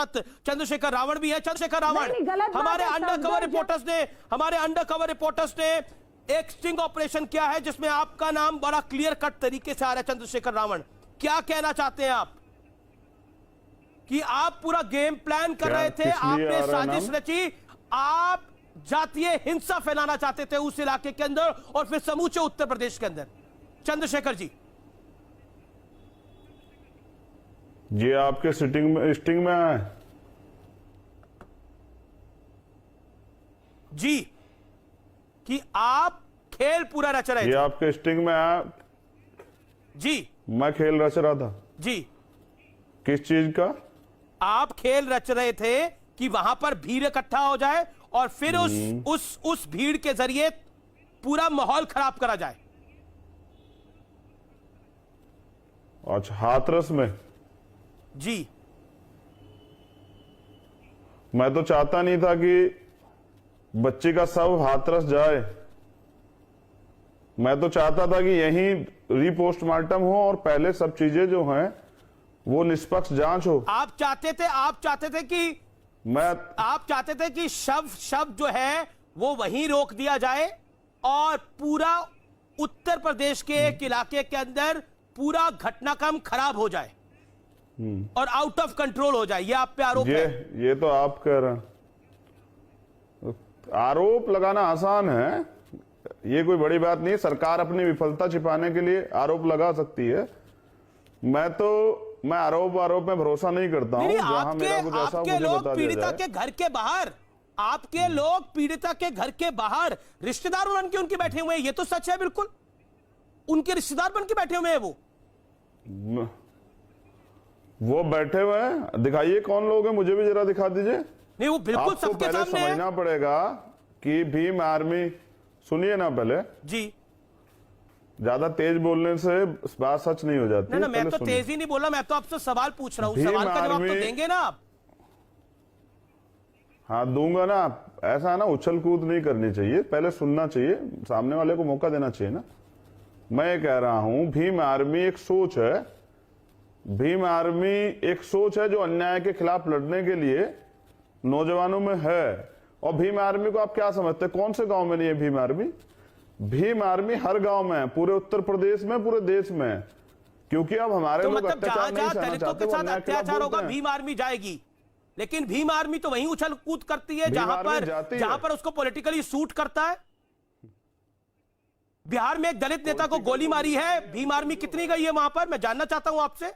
साथ चंद्रशेखर रावण भी है। चंद्रशेखर रावण, हमारे अंडर कवर रिपोर्टर्स ने एक स्टिंग ऑपरेशन किया है जिसमें आपका नाम बड़ा क्लियर कट तरीके से आ रहा है। चंद्रशेखर रावण, क्या कहना चाहते हैं आप कि आप पूरा गेम प्लान कर रहे थे, आपने साजिश रची, आप जातीय हिंसा फैलाना चाहते थे उस इलाके के अंदर और फिर समूचे उत्तर प्रदेश के अंदर। चंद्रशेखर जी, ये आपके स्टिंग में है जी कि आप खेल पूरा रच रहे थे। ये आपके स्टिंग में है जी। मैं खेल रच रहा था जी। किस चीज का? आप खेल रच रहे थे कि वहां पर भीड़ इकट्ठा हो जाए और फिर उस भीड़ के जरिए पूरा माहौल खराब करा जाए। अच्छा, हाथरस में? जी। मैं तो चाहता नहीं था कि बच्ची का शव हाथरस जाए। मैं तो चाहता था कि यहीं रीपोस्टमार्टम हो और पहले सब चीजें जो हैं वो निष्पक्ष जांच हो। आप चाहते थे कि शव जो है वो वहीं रोक दिया जाए और पूरा उत्तर प्रदेश के एक इलाके के अंदर पूरा घटनाक्रम खराब हो जाए और आउट ऑफ कंट्रोल हो जाए। ये आप पे आरोप है। ये तो आप कह रहे हैं। आरोप लगाना आसान है, ये कोई बड़ी बात नहीं। सरकार अपनी विफलता छिपाने के लिए आरोप लगा सकती है। मैं आरोप में भरोसा नहीं करता हूं। जहां मेरा कुछ ऐसा मुझे बता दिया जाए। आपके लोग पीड़िता के घर के बाहर रिश्तेदार उनके बैठे हुए हैं, ये तो सच है। बिल्कुल उनके रिश्तेदार बन के बैठे हुए हैं। वो बैठे हुए हैं, दिखाइए कौन लोग हैं, मुझे भी जरा दिखा दीजिए। नहीं, वो बिल्कुल सबके सामने है। समझना पड़ेगा कि भीम आर्मी, सुनिए ना पहले जी, ज्यादा तेज बोलने से बात सच नहीं हो जाती। ना, मैं तो तेज ही नहीं बोला, मैं तो आपसे सवाल पूछ रहा हूं। सवाल का जवाब तो देंगे ना आप? हाँ दूंगा ना। ऐसा ना उछल कूद नहीं करनी चाहिए, पहले सुनना चाहिए, सामने वाले को मौका देना चाहिए ना। मैं ये कह रहा हूं भीम आर्मी एक सोच है। भीम आर्मी एक सोच है जो अन्याय के खिलाफ लड़ने के लिए नौजवानों में है। और भीम आर्मी को आप क्या समझते हैं, कौन से गांव में नहीं है भीम आर्मी? भीम आर्मी हर गांव में है, पूरे उत्तर प्रदेश में, पूरे देश में है। क्योंकि अब हमारे लोग अत्याचार नहीं सहना चाहते, वो अन्याय के खिलाफ होगा, भीम आर्मी जाएगी। लेकिन भीम आर्मी तो वहीं उछल कूद करती है जहां पर उसको पॉलिटिकली सूट करता है। बिहार में एक दलित नेता को गोली मारी है, भीम आर्मी कितनी गई है वहां पर, मैं जानना चाहता हूं आपसे।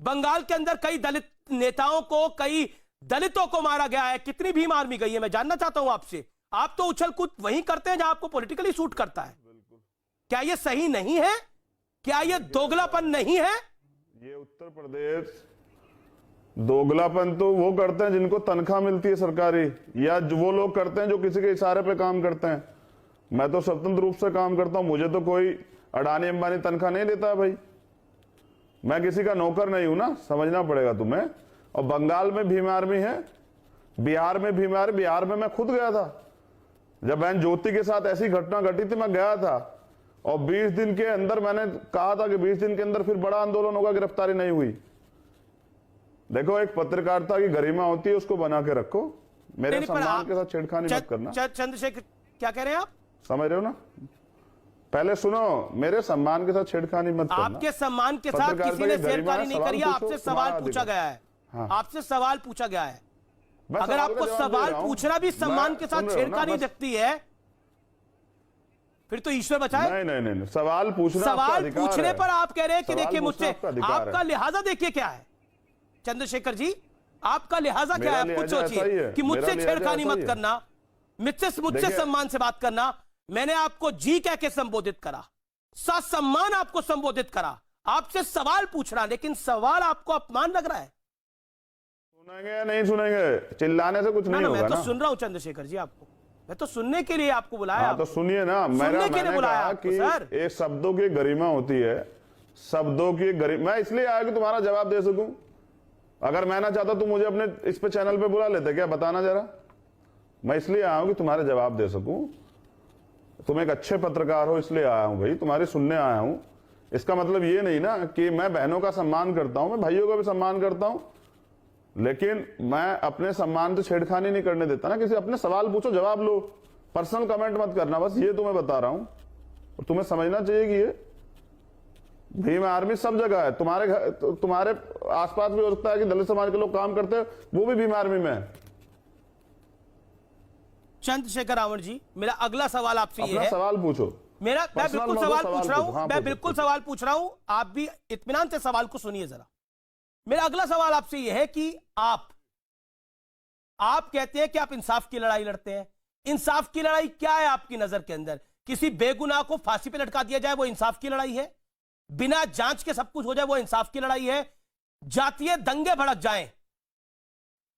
बंगाल के अंदर कई दलित नेताओं को, कई दलितों को मारा गया है, कितनी भीम आर्मी गई है, मैं जानना चाहता हूं आपसे। आप तो उछल कूद वहीं करते हैं जहां आपको पॉलिटिकली सूट करता है। क्या यह सही नहीं है? क्या यह दोगलापन नहीं है? ये उत्तर प्रदेश दोगलापन तो वो करते हैं जिनको तनख्वाह मिलती है सरकारी, या वो लोग करते हैं जो किसी के इशारे पे काम करते हैं। मैं तो स्वतंत्र रूप से काम करता हूं, मुझे तो कोई अडानी अंबानी तनख्वाह नहीं देता है भाई। मैं किसी का नौकर नहीं हूं ना, समझना पड़ेगा तुम्हें। और बंगाल में भीम आर्मी है, बिहार में भीम आर्मी। बिहार में मैं खुद गया था, जब बहन ज्योति के साथ ऐसी घटना घटी थी, मैं गया था। और 20 दिन के अंदर मैंने कहा था कि 20 दिन के अंदर फिर बड़ा आंदोलन होगा, गिरफ्तारी नहीं हुई। देखो, एक पत्रकारिता की गरिमा होती है, उसको बना के रखो। मेरे सम्मान के साथ छेड़खानी मत करना। चंद्रशेखर, क्या कह रहे हैं आप? समझ रहे हो ना? पहले सुनो, मेरे सम्मान के साथ छेड़खानी मत करना। आपके सम्मान के साथ किसी ने छेड़खानी नहीं करी है, आपसे सवाल पूछा गया है। आपसे सवाल पूछा गया है। अगर आपको सवाल पूछना भी सम्मान के साथ छेड़खानी दिखती है, फिर तो ईश्वर बचाए। नहीं, सवाल पूछने पर आप कह रहे हैं कि देखिए मुझसे आपका लिहाजा देखिए क्या है। चंद्रशेखर जी, आपका लिहाजा क्या है? आप खुद सोचिए कि मुझसे छेड़खानी मत करना, मुझसे सम्मान से बात करना। मैंने आपको जी कह के संबोधित करा, ससम्मान आपको संबोधित करा, आपसे सवाल पूछ रहा, लेकिन सवाल आपको अपमान लग रहा है। सुनेंगे या नहीं सुनेंगे? चिल्लाने से कुछ नहीं होगा ना। मैं तो सुन रहा हूं चंद्रशेखर जी, आपको मैं तो सुनने के लिए आपको बुलाया। तो सुनिए ना, मैंने कहा कि एक शब्दों की गरिमा होती है, शब्दों की गरिमा। मैं इसलिए आया कि तुम्हारा जवाब दे सकूं। अगर मैं ना चाहता तो मुझे अपने इस पे चैनल पे बुला लेते क्या, बताना जरा। मैं इसलिए आया हूं कि तुम्हारे जवाब दे सकूं। तुम एक अच्छे पत्रकार हो, इसलिए आया हूं भाई, तुम्हारी सुनने आया हूं। इसका मतलब ये नहीं ना कि मैं बहनों का सम्मान करता हूं, मैं भाइयों का भी सम्मान करता हूं। लेकिन मैं अपने सम्मान से छेड़खानी नहीं करने देता ना। किसी अपने सवाल पूछो, जवाब लो, पर्सनल कमेंट मत करना। बस ये तुम्हें बता रहा हूं, और तुम्हें समझना चाहिए कि ये भीम आर्मी सब जगह है। तुम्हारे घर, तुम्हारे आसपास भी हो सकता है कि दलित समाज के लोग काम करते हैं, वो भी भीम आर्मी में है। चंद्रशेखर रावण जी, मेरा अगला सवाल आपसे ये है। सवाल पूछो। मैं बिल्कुल सवाल पूछ रहा हूं, हाँ, मैं बिल्कुल सवाल पूछ रहा हूं, आप भी इत्मीनान से सवाल को सुनिए जरा। मेरा अगला सवाल आपसे यह है कि आप कहते हैं कि आप इंसाफ की लड़ाई लड़ते हैं। इंसाफ की लड़ाई क्या है आपकी नजर के अंदर? किसी बेगुनाह को फांसी पे लटका दिया जाए वो इंसाफ की लड़ाई है? बिना जांच के सब कुछ हो जाए वो इंसाफ की लड़ाई है? जातीय दंगे भड़क जाएं,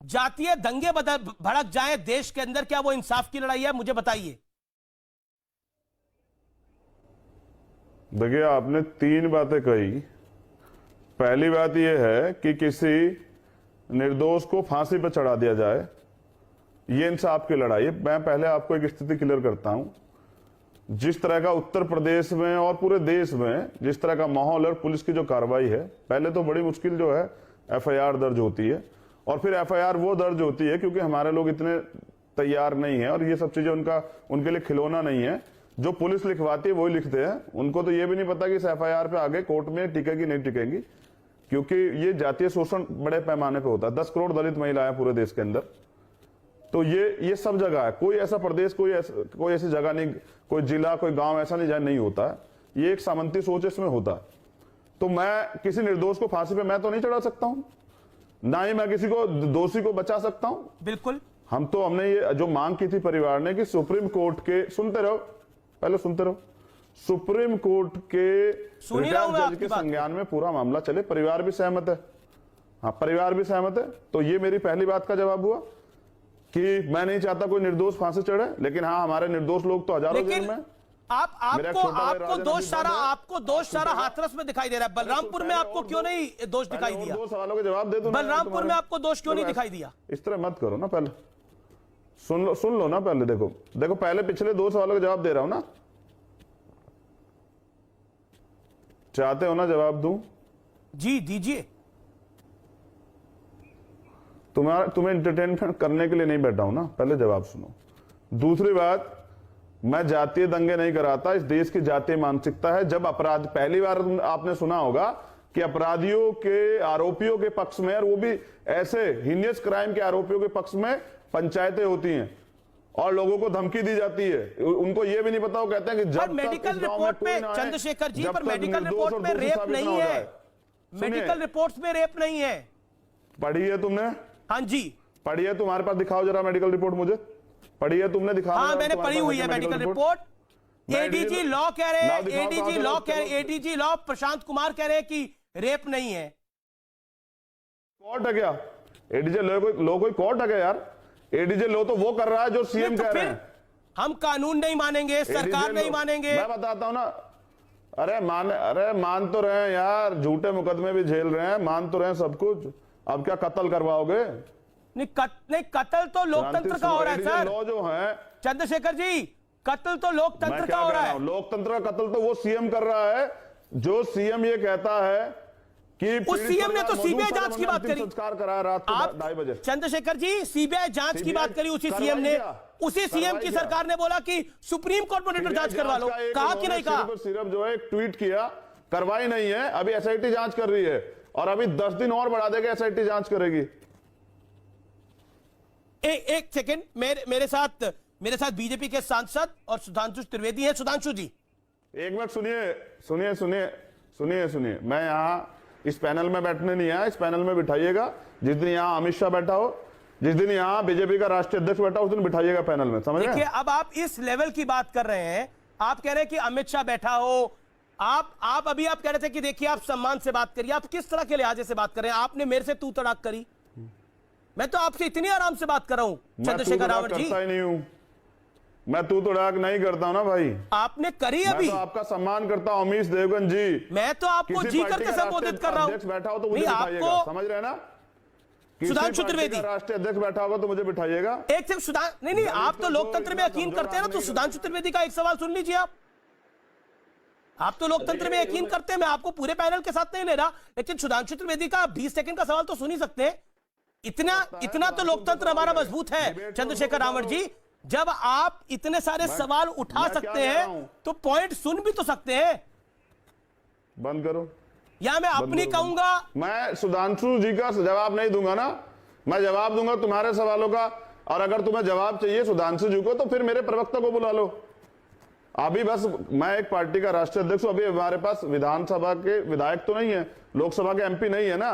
जातीय दंगे भड़क जाएं देश के अंदर, क्या वो इंसाफ की लड़ाई है? मुझे बताइए। देखिए, आपने 3 बातें कही। पहली बात यह है कि किसी निर्दोष को फांसी पर चढ़ा दिया जाए, ये इंसाफ की लड़ाई है। मैं पहले आपको एक स्थिति क्लियर करता हूं। जिस तरह का उत्तर प्रदेश में और पूरे देश में जिस तरह का माहौल और पुलिस की जो कार्रवाई है, पहले तो बड़ी मुश्किल जो है एफआईआर दर्ज होती है, और फिर एफआईआर वो दर्ज होती है क्योंकि हमारे लोग इतने तैयार नहीं है, और ये सब चीजें उनके लिए खिलौना नहीं है। जो पुलिस लिखवाती है वही लिखते हैं। उनको तो ये भी नहीं पता कि इस एफआईआर पे आगे कोर्ट में टिकेगी नहीं टिकेगी, क्योंकि ये जातीय शोषण बड़े पैमाने पे होता है। 10 करोड़ दलित महिलाएं पूरे देश के अंदर, तो ये सब जगह है। कोई ऐसा प्रदेश, कोई ऐसी जगह नहीं, कोई जिला, कोई गांव ऐसा नहीं जहां नहीं होता है। ये एक सामंती सोच इसमें होता है। तो मैं किसी निर्दोष को फांसी पे मैं तो नहीं चढ़ा सकता हूं, ना ही मैं किसी को दोषी को बचा सकता हूं। बिल्कुल। हमने ये जो मांग की थी परिवार ने कि सुप्रीम कोर्ट के, सुनते रहो, पहले सुनते रहो, सुप्रीम कोर्ट के जज के संज्ञान में पूरा मामला चले। परिवार भी सहमत है। हाँ, परिवार भी सहमत है। तो ये मेरी पहली बात का जवाब हुआ कि मैं नहीं चाहता कोई निर्दोष फांसी चढ़े, लेकिन हाँ, हमारे निर्दोष लोग तो हजारों जेल में। आपको दोष सारा हाथरस में दिखाई दे रहा है। बलरामपुर में आपको क्यों नहीं दोष दिखाई दिया? 2 सवालों के जवाब दे दूं। बलरामपुर में आपको दोष क्यों नहीं दिखाई दिया? इस तरह मत करो ना, पहले सुन लो ना। पहले देखो पहले पिछले 2 सवालों के जवाब दे रहा हूं ना। चाहते हो ना जवाब दूं? जी दीजिए। तुम्हें एंटरटेनमेंट करने के लिए नहीं बैठा हूं ना, पहले जवाब सुनो। दूसरी बात, मैं जातीय दंगे नहीं कराता। इस देश की जातीय मानसिकता है। जब अपराध, पहली बार आपने सुना होगा कि अपराधियों के, आरोपियों के पक्ष में, और वो भी ऐसे हीनियस क्राइम के आरोपियों के पक्ष में पंचायतें होती हैं और लोगों को धमकी दी जाती है। उनको ये भी नहीं पता, वो कहते हैं कि जब मेडिकल रिपोर्ट में, चंद्रशेखर जी, पर मेडिकल रिपोर्ट में रेप नहीं है। मेडिकल रिपोर्ट्स में रेप नहीं है। पढ़ी है तुमने? हाँ जी पढ़ी है। तुम्हारे पास दिखाओ जरा मेडिकल रिपोर्ट मुझे। पढ़ी है तुमने? दिखाओ। हाँ, मैंने पढ़ी हुई है मेडिकल रिपोर्ट। एडीजी लॉ कह रहे हैं, एडीजी लॉ प्रशांत कुमार कह रहे हैं कि रेप नहीं है। कोर्ट है क्या? एडीजे लो कोई कोर्ट है क्या यार? एडीजे लो तो वो कर रहा है जो सीएम कह रहे हैं। हम कानून नहीं मानेंगे, सरकार नहीं मानेंगे। मैं बताता हूं ना। अरे मान तो रहे हैं यार, झूठे मुकदमे भी झेल रहे हैं, मान तो रहे हैं सब कुछ। अब क्या कत्ल करवाओगे? नहीं, कत्ल तो लोकतंत्र का हो रहा है सर। लॉ जो है चंद्रशेखर जी, कत्ल तो लोकतंत्र का हो रहा है। लोकतंत्र का कत्ल तो वो सीएम कर रहा है। जो सीएम ये कहता है कि उस सीएम ने तो सीबीआई जांच की बात करी। संस्कार कराया रात को 2:30 बजे। चंद्रशेखर जी, सीबीआई जांच की बात करी उसी सीएम ने। उसी सीएम की सरकार ने बोला कि सुप्रीम कोर्ट में जांच करवा लो। कहा कि नहीं कहा? सिर्फ जो है एक ट्वीट किया, करवाई नहीं है। अभी एसआईटी जांच कर रही है और अभी 10 दिन और बढ़ा देगा, एसआईटी जांच करेगी। एक सेकंड, मेरे साथ बीजेपी के सांसद और सुधांशु त्रिवेदी हैं। सुधांशु जी, एक मिनट सुनिए। मैं यहां इस पैनल में बैठने नहीं आया। इस पैनल में बिठाइएगा जिस दिन यहां अमित शाह बैठा हो, जिस दिन यहां बीजेपी का राष्ट्रीय अध्यक्ष बैठा हो, उस दिन बिठाइएगा पैनल में। समझ रहे हैं? देखिए, अब आप इस लेवल की बात कर रहे हैं। आप कह रहे हैं कि अमित शाह बैठा हो। आप अभी आप कह रहे थे कि देखिए, आप सम्मान से बात करिए। आप किस तरह के लिहाजे से बात कर रहे हैं? आपने मेरे से तू तड़ाक करी। मैं तो आपसे इतनी आराम से बात कर रहा हूं चंद्रशेखर रावण जी। करता ही नहीं हूं मैं, तू तड़ाक नहीं करता हूं ना भाई। आपने करी अभी। मैं तो आपका सम्मान करता हूं अमीश देवगन जी। मैं तो आपको जी करके संबोधित कर रहा हूं। बैठा हो तो मुझे बिठाइएगा। समझ रहे हैं ना? सुधांशु त्रिवेदी राष्ट्रीय अध्यक्ष बैठा होगा तो मुझे बिठाइएगा। एक से नहीं, आप तो लोकतंत्र में यकीन करते हैं ना, तो सुधांशु त्रिवेदी का एक सवाल सुन लीजिए। आप तो लोकतंत्र में यकीन करते हैं। मैं आपको पूरे पैनल के साथ नहीं ले रहा, लेकिन सुधांशु त्रिवेदी का 20 सेकंड का सवाल तो सुन ही सकते हैं। इतना तो लोकतंत्र हमारा मजबूत है चंद्रशेखर रावण जी। जब आप इतने सारे सवाल उठा सकते हैं तो पॉइंट सुन भी तो सकते हैं। बंद करो। या मैं अपनी कहूंगा, मैं सुधांशु जी का जवाब नहीं दूंगा ना, मैं जवाब दूंगा तुम्हारे सवालों का। और अगर तुम्हें जवाब चाहिए सुधांशु जी को तो फिर मेरे प्रवक्ता को बुला लो। अभी बस मैं एक पार्टी का राष्ट्रीय अध्यक्ष हूं, अभी हमारे पास विधानसभा के विधायक तो नहीं है, लोकसभा के एमपी नहीं है ना,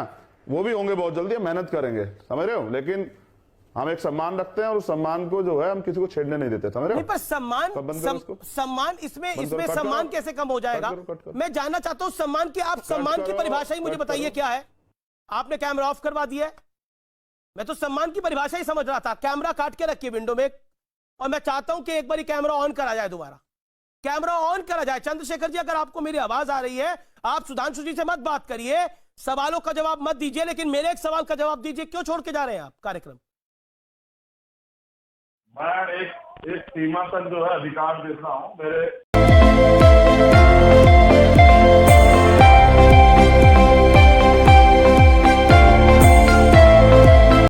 वो भी होंगे बहुत जल्दी, हम मेहनत करेंगे, समझ रहे हो। लेकिन हम एक सम्मान रखते हैं और उस सम्मान को जो है हम किसी को छेड़ने नहीं देते, समझ रहे हो। पर सम्मान इसमें सम्मान कैसे कम हो जाएगा? मैं जानना चाहता हूं सम्मान की, आप सम्मान की परिभाषा ही मुझे बताइए क्या है। आपने कैमरा ऑफ करवा दिया है, मैं तो सम्मान की परिभाषा ही समझ रहा था। कैमरा काट के रखिए विंडो में, और मैं चाहता हूं कि एक बार कैमरा ऑन करा जाए, दोबारा कैमरा ऑन करा जाए। चंद्रशेखर जी, अगर आपको मेरी आवाज आ रही है, आप सुधांशु जी से मत बात करिए, सवालों का जवाब मत दीजिए, लेकिन मेरे एक सवाल का जवाब दीजिए। क्यों छोड़ के जा रहे हैं आप कार्यक्रम? मैं एक सीमा तक जो है अधिकार देता हूं। मेरे